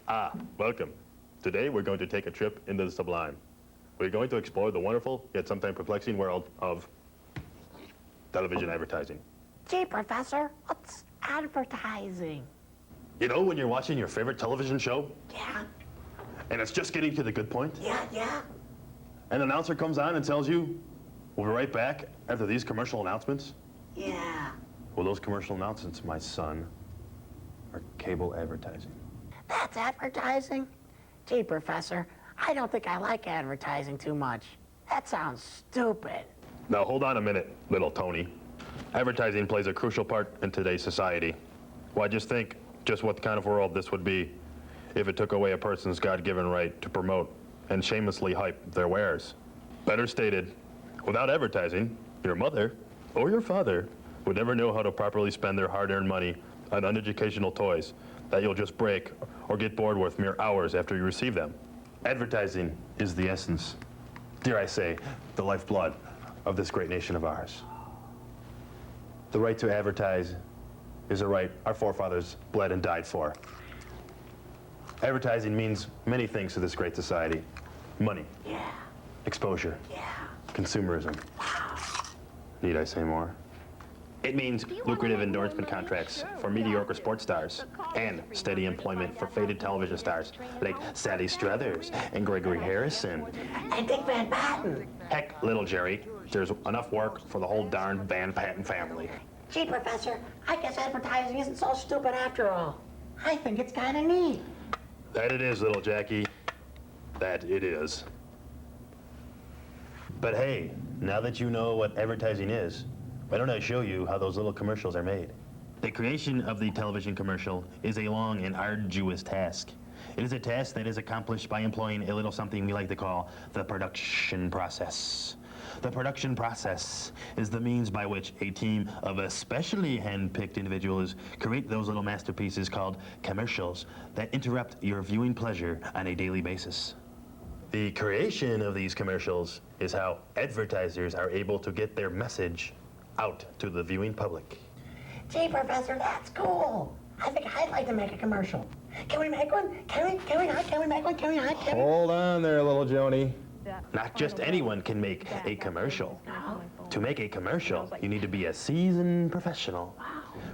Welcome. Today we're going to take a trip into the sublime. We're going to explore the wonderful, yet sometimes perplexing world of television advertising. Gee, Professor, what's advertising? You know when you're watching your favorite television show Yeah, and it's just getting to the good point? yeah. And an announcer comes on and tells you, we'll be right back after these commercial announcements? Yeah. Well, those commercial announcements, my son, are cable advertising. That's advertising? Gee, Professor, I don't think I like advertising too much. That sounds stupid. Now hold on a minute, little Tony. Advertising plays a crucial part in today's society. Why, just think just what kind of world this would be if it took away a person's God-given right to promote and shamelessly hype their wares. Better stated, without advertising, your mother or your father would never know how to properly spend their hard-earned money on uneducational toys that you'll just break or get bored with mere hours after you receive them. Advertising is the essence, dare I say, the lifeblood of this great nation of ours. The right to advertise is a right our forefathers bled and died for. Advertising means many things to this great society. Money, Yeah, exposure, yeah. consumerism. Need I say more? It means lucrative endorsement contracts for mediocre sports stars and steady employment for faded television stars like Sally Struthers and Gregory Harrison. And Dick Van Patten. Heck, little Jerry, there's enough work for the whole darn Van Patten family. Gee, Professor, I guess advertising isn't so stupid after all. I think it's kind of neat. That it is, little Jackie. That it is. But hey, now that you know what advertising is, why don't I show you how those little commercials are made? The creation of the television commercial is a long and arduous task. It is a task that is accomplished by employing a little something we like to call the production process. The production process is the means by which a team of especially hand-picked individuals create those little masterpieces called commercials that interrupt your viewing pleasure on a daily basis. The creation of these commercials is how advertisers are able to get their message out to the viewing public. Gee, Professor, that's cool. I think I'd like to make a commercial. Can we make one? Can we not? Can we make one? Can we not? Can we? Hold on there, little Joni. Not just anyone can make a commercial. No. To make a commercial, you need to be a seasoned professional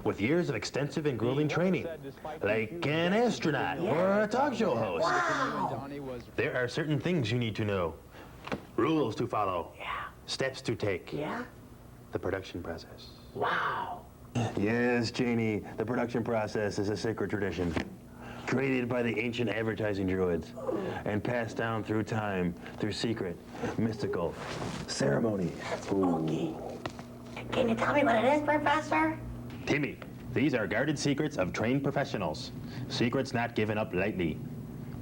with years of extensive and grueling training, like an astronaut or a talk show host. Wow. There are certain things you need to know, rules to follow, Yeah. steps to take, Yeah? the production process. Wow. Yes, Janie, the production process is a sacred tradition, created by the ancient advertising druids and passed down through time through secret, mystical ceremony. Spooky. Can you tell me what it is, Professor? Timmy, these are guarded secrets of trained professionals. Secrets not given up lightly.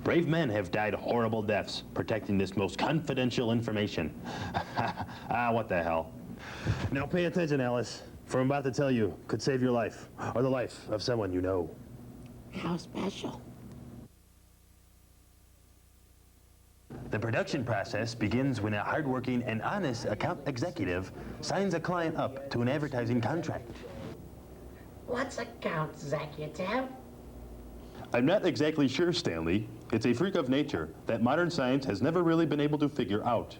Brave men have died horrible deaths protecting this most confidential information. What the hell? Now pay attention, Alice, for I'm about to tell you could save your life or the life of someone you know. How special? The production process begins when a hardworking and honest account executive signs a client up to an advertising contract. What's account executive? I'm not exactly sure, Stanley. It's a freak of nature that modern science has never really been able to figure out.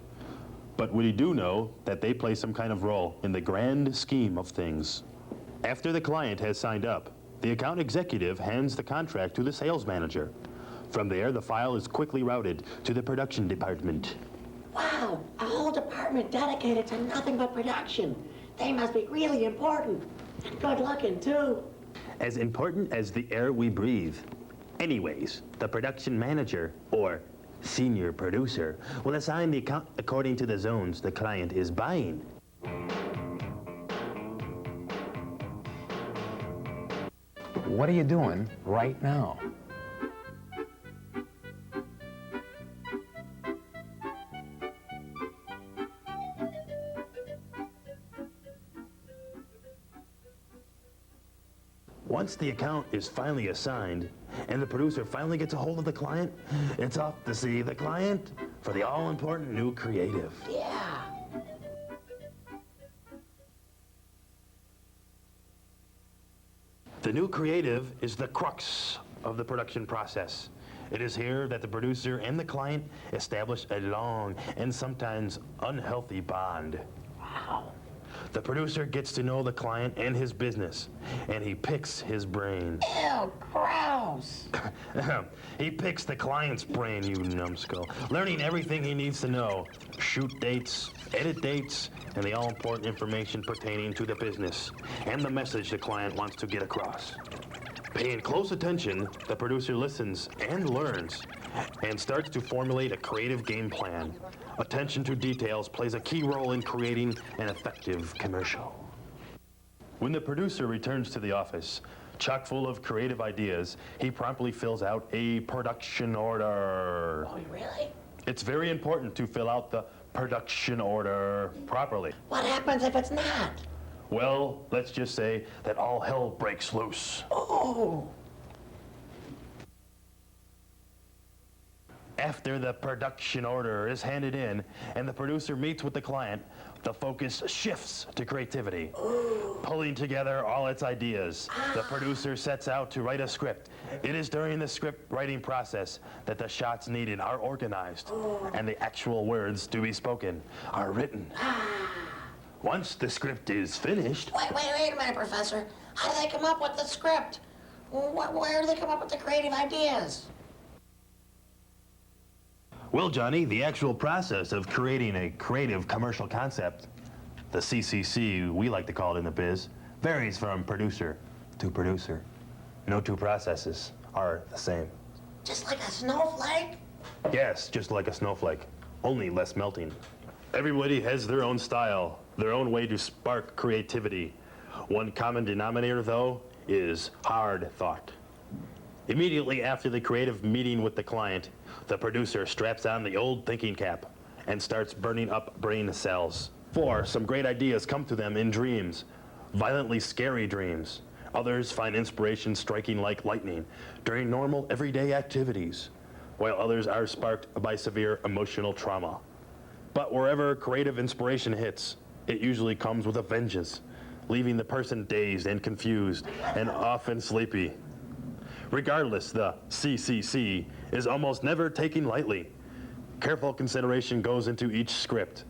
But we do know that they play some kind of role in the grand scheme of things. After the client has signed up, the account executive hands the contract to the sales manager. From there, the file is quickly routed to the production department. Wow, a whole department dedicated to nothing but production. They must be really important. And good looking, too. As important as the air we breathe. Anyways, the production manager, or senior producer, will assign the account according to the zones the client is buying. What are you doing right now? Once the account is finally assigned and the producer finally gets a hold of the client, it's off to see the client for the all-important new creative. Yeah. The new creative is the crux of the production process. It is here that the producer and the client establish a long and sometimes unhealthy bond. Wow. The producer gets to know the client and his business, and he picks his brain. Ew, gross. He picks the client's brain, you numbskull, learning everything he needs to know. Shoot dates, edit dates, and the all-important information pertaining to the business and the message the client wants to get across. Paying close attention, the producer listens and learns and starts to formulate a creative game plan. Attention to details plays a key role in creating an effective commercial. When the producer returns to the office, chock full of creative ideas, he promptly fills out a production order. Oh, really? It's very important to fill out the production order properly. What happens if it's not? Well, let's just say that all hell breaks loose. Oh. After the production order is handed in and the producer meets with the client, the focus shifts to creativity. Pulling together all its ideas, the producer sets out to write a script. It is during the script writing process that the shots needed are organized and the actual words to be spoken are written. Once the script is finished, Wait a minute, Professor. How do they come up with the script? Where do they come up with the creative ideas? well, Johnny, the actual process of creating a creative commercial concept, the CCC, we like to call it in the biz, varies from producer to producer. No two processes are the same. Just like a snowflake? Yes, just like a snowflake, only less melting. Everybody has their own style, their own way to spark creativity. One common denominator, though, is hard thought. Immediately after the creative meeting with the client, the producer straps on the old thinking cap and starts burning up brain cells. For some great ideas come to them in dreams, violently scary dreams. Others find inspiration striking like lightning during normal everyday activities, while others are sparked by severe emotional trauma. But wherever creative inspiration hits, it usually comes with a vengeance, leaving the person dazed and confused and often sleepy. Regardless, the CCC is almost never taken lightly. Careful consideration goes into each script,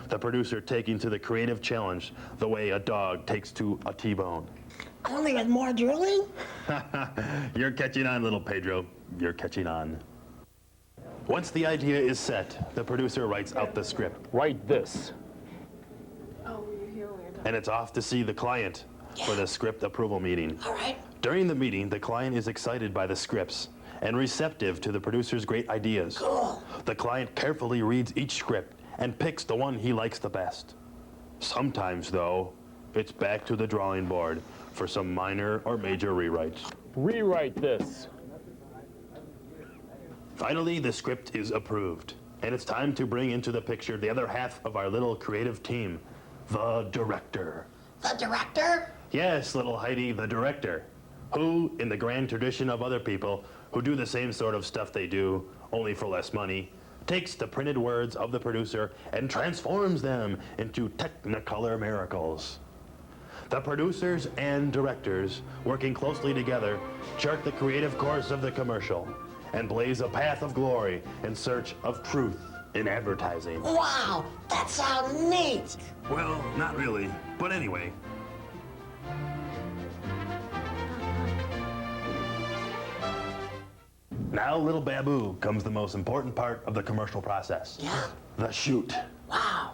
the producer taking to the creative challenge the way a dog takes to a T-bone. Only with more drooling? You're catching on, little Pedro. You're catching on. Once the idea is set, the producer writes out the script. Write this. And it's off to see the client for the script approval meeting. All right. During the meeting, the client is excited by the scripts and receptive to the producer's great ideas. Cool. The client carefully reads each script and picks the one he likes the best. Sometimes, though, it's back to the drawing board for some minor or major rewrites. Rewrite this. Finally, the script is approved, and it's time to bring into the picture the other half of our little creative team, the director. The director? Yes, little Heidi, the director, who, in the grand tradition of other people who do the same sort of stuff they do, only for less money, takes the printed words of the producer and transforms them into technicolor miracles. The producers and directors, working closely together, chart the creative course of the commercial and blaze a path of glory in search of truth in advertising. Wow, that sounds neat. Well, not really, but anyway. Now, little Babu, comes the most important part of the commercial process. Yeah? The shoot. Wow.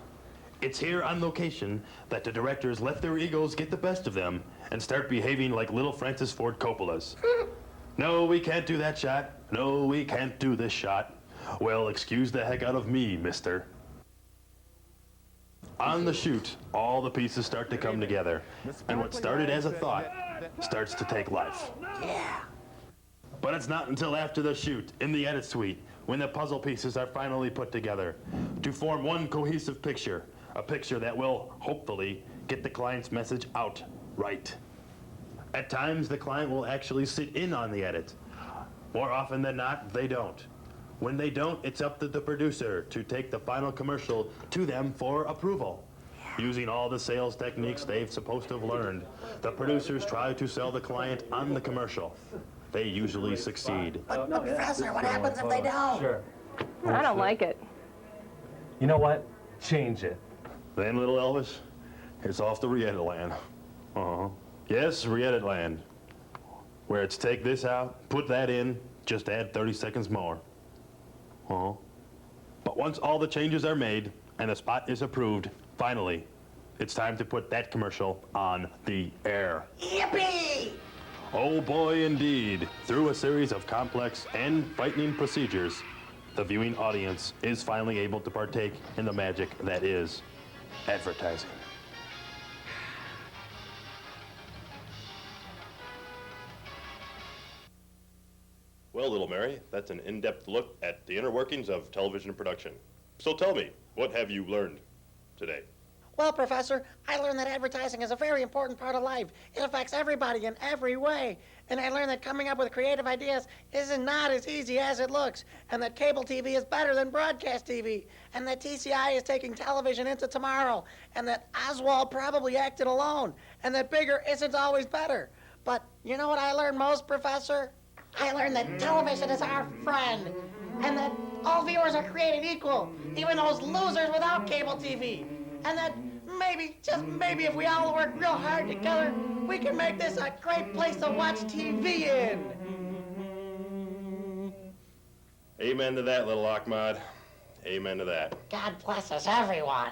It's here on location that the directors let their egos get the best of them and start behaving like little Francis Ford Coppolas. No, we can't do that shot. No, we can't do this shot. Well, excuse the heck out of me, mister. On the shoot, all the pieces start to come together, and what started as a thought starts to take life. Yeah. But it's not until after the shoot, in the edit suite, when the puzzle pieces are finally put together, to form one cohesive picture, a picture that will, hopefully, get the client's message out right. At times, the client will actually sit in on the edit. More often than not, they don't. When they don't, it's up to the producer to take the final commercial to them for approval. Using all the sales techniques they've supposed to have learned, the producers try to sell the client on the commercial. they usually succeed. But Professor, what happens if they don't? Sure. I don't like it. You know what? Change it. Then, little Elvis, it's off to Reedit Land. Yes, Reedit Land. Where it's take this out, put that in, just add 30 seconds more. But once all the changes are made and the spot is approved, finally, it's time to put that commercial on the air. Yippee! Oh boy, indeed. Through a series of complex and frightening procedures, the viewing audience is finally able to partake in the magic that is advertising. Well, little Mary, that's an in-depth look at the inner workings of television production. So tell me, what have you learned today? Well, Professor, I learned that advertising is a very important part of life. It affects everybody in every way. And I learned that coming up with creative ideas is not as easy as it looks, and that cable TV is better than broadcast TV, and that TCI is taking television into tomorrow, and that Oswald probably acted alone, and that bigger isn't always better. But you know what I learned most, Professor? I learned that television is our friend, and that all viewers are created equal, even those losers without cable TV. And that maybe, just maybe, if we all work real hard together, we can make this a great place to watch TV in. Amen to that, little Ahmad. Amen to that. God bless us, everyone.